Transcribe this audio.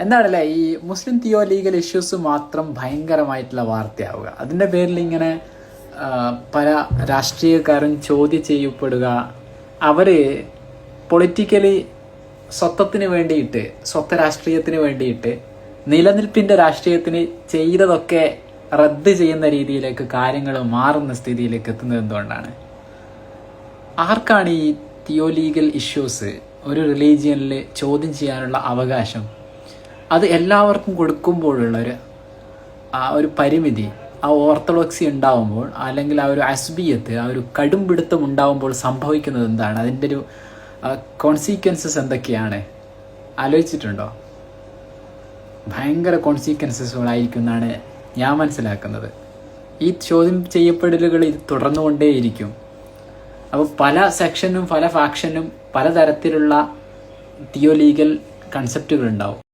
എന്താണല്ലേ ഈ മുസ്ലിം Theo legal issues മാത്രം ഭയങ്കരമായിട്ടുള്ള വാർത്തയാവുക. അതിൻ്റെ പേരിൽ ഇങ്ങനെ പല രാഷ്ട്രീയക്കാരും ചോദ്യം ചെയ്യപ്പെടുക. അവർ പൊളിറ്റിക്കലി സ്വത്വത്തിന് വേണ്ടിയിട്ട്, സ്വത്വ രാഷ്ട്രീയത്തിന് വേണ്ടിയിട്ട്, നിലനിൽപ്പിൻ്റെ രാഷ്ട്രീയത്തിന് ചെയ്തതൊക്കെ റദ്ദ് ചെയ്യുന്ന രീതിയിലേക്ക് കാര്യങ്ങൾ മാറുന്ന സ്ഥിതിയിലേക്ക് എത്തുന്നത് എന്തുകൊണ്ടാണ്? ആർക്കാണ് ഈ തിയോ ലീഗൽ ഇഷ്യൂസ് ഒരു റിലീജിയനിൽ ചോദ്യം ചെയ്യാനുള്ള അവകാശം? അത് എല്ലാവർക്കും കൊടുക്കുമ്പോഴുള്ള ഒരു പരിമിതി, ആ ഓർത്തഡോക്സി ഉണ്ടാവുമ്പോൾ, അല്ലെങ്കിൽ ആ ഒരു അസ്ബിയത്ത്, ആ ഒരു കടുംപിടുത്തം ഉണ്ടാവുമ്പോൾ സംഭവിക്കുന്നത് എന്താണ്? അതിൻ്റെ ഒരു കോൺസിക്വൻസസ് എന്തൊക്കെയാണ് ആലോചിച്ചിട്ടുണ്ടോ? ഭയങ്കര കോൺസിക്വൻസസുകളായിരിക്കും എന്നാണ് ഞാൻ മനസ്സിലാക്കുന്നത്. ഈ ചോദ്യം ചെയ്യപ്പെടലുകൾ ഇത് തുടർന്നുകൊണ്ടേയിരിക്കും. അപ്പോൾ പല സെക്ഷനും പല ഫാക്ഷനും പലതരത്തിലുള്ള തിയോ ലീഗൽ കൺസെപ്റ്റുകൾ ഉണ്ടാവും.